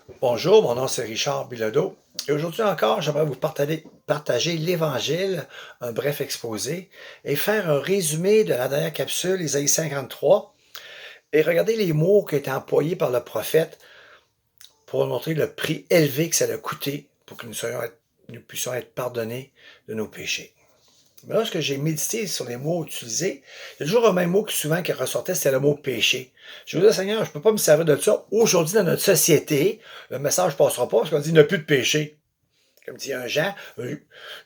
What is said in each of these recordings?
Bonjour, mon nom c'est Richard Bilodeau et aujourd'hui encore, j'aimerais vous partager l'Évangile, un bref exposé, et faire un résumé de la dernière capsule, Isaïe 53, et regarder les mots qui ont été employés par le prophète pour montrer le prix élevé que ça a coûté pour que nous puissions être pardonnés de nos péchés. Mais lorsque j'ai médité sur les mots utilisés, il y a toujours un même mot qui souvent qui ressortait, c'était le mot péché. Je me disais, Seigneur, je ne peux pas me servir de ça. Aujourd'hui, dans notre société, le message ne passera pas parce qu'on dit, il n'y a plus de péché. Comme dit un Jean, les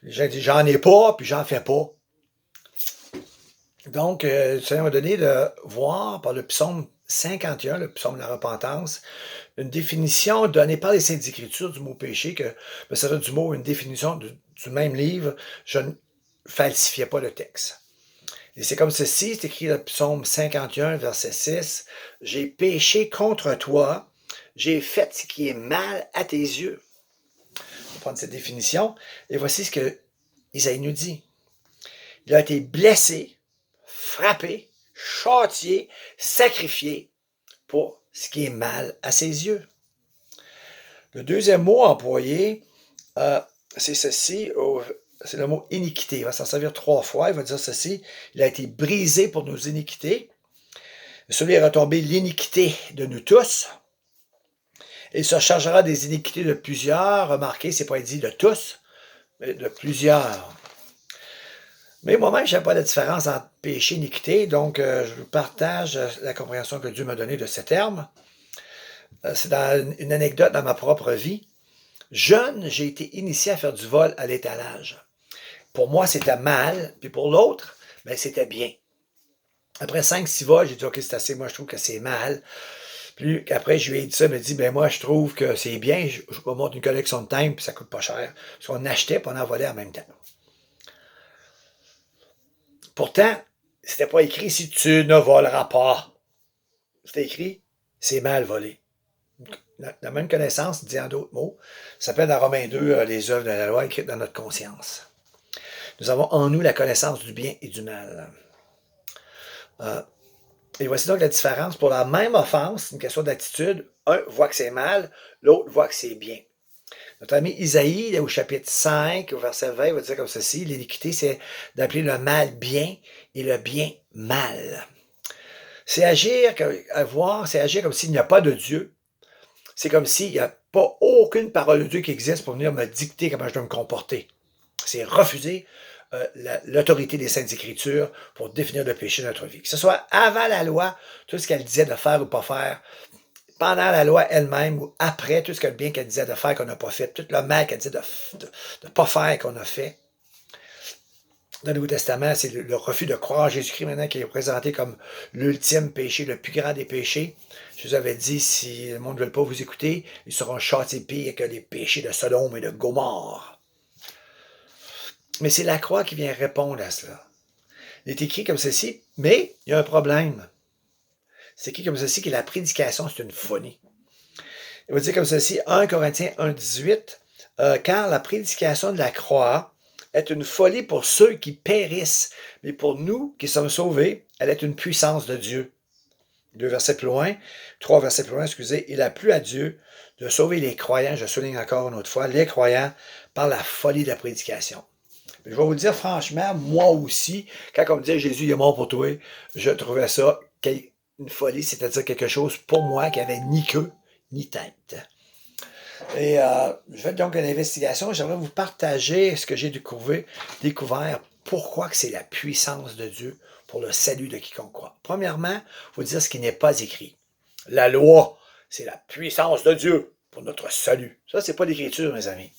gens disent, j'en ai pas, puis j'en fais pas. Donc, le Seigneur m'a donné de voir par le psaume 51, le psaume de la repentance, une définition donnée par les Saintes Écritures du mot péché, que ça veut du mot, une définition du même livre. Je ne falsifiais pas le texte. Et c'est comme ceci, c'est écrit dans le psaume 51, verset 6. J'ai péché contre toi, j'ai fait ce qui est mal à tes yeux. On va prendre cette définition, et voici ce que Isaïe nous dit. Il a été blessé, frappé, châtié, sacrifié pour ce qui est mal à ses yeux. Le deuxième mot employé, c'est ceci, c'est le mot iniquité. Il va s'en servir 3 fois. Il va dire ceci. Il a été brisé pour nos iniquités. Sur lui est retombée l'iniquité de nous tous. Il se chargera des iniquités de plusieurs. Remarquez, c'est pas dit de tous, mais de plusieurs. Mais moi-même, je n'ai pas la différence entre péché et iniquité, donc je vous partage la compréhension que Dieu m'a donnée de ces termes. C'est dans une anecdote dans ma propre vie. Jeune, j'ai été initié à faire du vol à l'étalage. Pour moi, c'était mal, puis pour l'autre, ben, c'était bien. Après 5-6 vols, j'ai dit, OK, c'est assez, moi, je trouve que c'est mal. Puis après, je lui ai dit ça, il m'a dit, ben moi, je trouve que c'est bien, je vais monter une collection de timbres, puis ça coûte pas cher. Parce qu'on achetait, puis on en volait en même temps. Pourtant, c'était pas écrit si tu ne voleras pas. C'était écrit, c'est mal volé. La même connaissance, dit en d'autres mots, s'appelle dans Romains 2, les œuvres de la loi écrites dans notre conscience. Nous avons en nous la connaissance du bien et du mal. Et voici donc la différence. Pour la même offense, une question d'attitude, un voit que c'est mal, l'autre voit que c'est bien. Notre ami Isaïe, au chapitre 5, au verset 20, il va dire comme ceci, l'iniquité, c'est d'appeler le mal bien et le bien mal. C'est agir, c'est agir comme s'il n'y a pas de Dieu. C'est comme s'il n'y a pas aucune parole de Dieu qui existe pour venir me dicter comment je dois me comporter. C'est refuser l'autorité des Saintes Écritures pour définir le péché de notre vie. Que ce soit avant la loi, tout ce qu'elle disait de faire ou pas faire, pendant la loi elle-même ou après, tout ce que le bien qu'elle disait de faire qu'on n'a pas fait, tout le mal qu'elle disait de ne pas faire qu'on a fait. Dans le Nouveau Testament, c'est le refus de croire en Jésus-Christ maintenant qui est présenté comme l'ultime péché, le plus grand des péchés. Je vous avais dit, si le monde ne veut pas vous écouter, ils seront châtiés pire que les péchés de Sodome et de Gomorrhe. Mais c'est la croix qui vient répondre à cela. Il est écrit comme ceci, mais il y a un problème. C'est écrit comme ceci que la prédication, c'est une folie. Il va dire comme ceci, 1 Corinthiens 1,18, car la prédication de la croix est une folie pour ceux qui périssent, mais pour nous qui sommes sauvés, elle est une puissance de Dieu. 3 versets plus loin, excusez, il a plu à Dieu de sauver les croyants, je souligne encore une autre fois, les croyants, par la folie de la prédication. Je vais vous dire franchement, moi aussi, quand on me disait Jésus il est mort pour toi, je trouvais ça une folie, c'est-à-dire quelque chose pour moi qui avait ni queue ni tête. Et je fais donc une investigation. J'aimerais vous partager ce que j'ai découvert, pourquoi que c'est la puissance de Dieu pour le salut de quiconque croit. Premièrement, il faut dire ce qui n'est pas écrit. La loi, c'est la puissance de Dieu pour notre salut. Ça, c'est pas l'écriture, mes amis.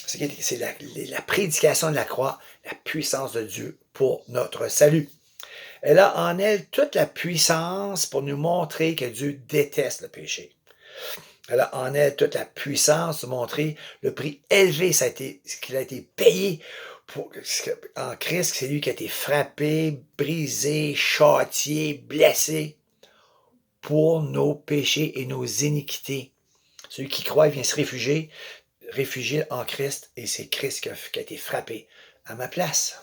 C'est la prédication de la croix, la puissance de Dieu pour notre salut. Elle a en elle toute la puissance pour nous montrer que Dieu déteste le péché. Elle a en elle toute la puissance de montrer le prix élevé qu'il a été payé en Christ. C'est lui qui a été frappé, brisé, châtié, blessé pour nos péchés et nos iniquités. Celui qui croit vient se réfugier en Christ, et c'est Christ qui a été frappé à ma place,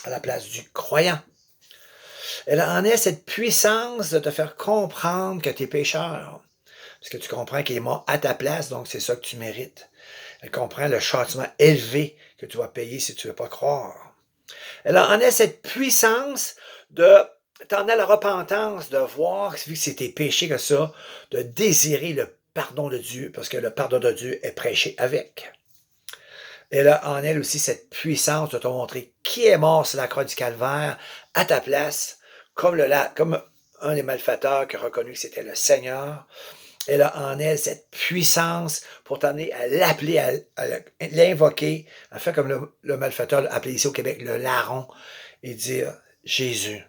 à la place du croyant. Elle en est cette puissance de te faire comprendre que tu es pécheur, parce que tu comprends qu'il est mort à ta place, donc c'est ça que tu mérites. Elle comprend le châtiment élevé que tu vas payer si tu ne veux pas croire. Elle en a cette puissance de t'en à la repentance, de voir, vu que c'est tes péchés que ça, de désirer le pardon de Dieu, parce que le pardon de Dieu est prêché avec. Elle a en elle aussi cette puissance de te montrer qui est mort sur la croix du calvaire à ta place, comme un des malfaiteurs qui a reconnu que c'était le Seigneur. Elle a en elle cette puissance pour t'amener à l'appeler, à l'invoquer, à faire comme le malfaiteur l'a appelé ici au Québec, le larron, et dire Jésus.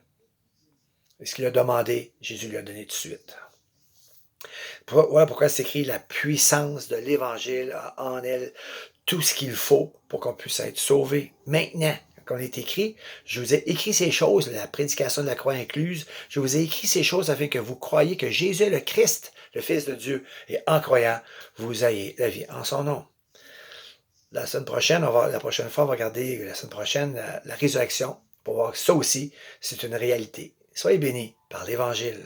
Et ce qu'il a demandé, Jésus lui a donné tout de suite. Voilà pourquoi c'est écrit la puissance de l'Évangile a en elle tout ce qu'il faut pour qu'on puisse être sauvé. Maintenant, comme il est écrit, je vous ai écrit ces choses, la prédication de la croix incluse, je vous ai écrit ces choses afin que vous croyiez que Jésus est le Christ, le Fils de Dieu, et en croyant, vous ayez la vie en son nom. La prochaine fois, on va regarder la semaine prochaine la résurrection pour voir que ça aussi, c'est une réalité. Soyez bénis par l'Évangile.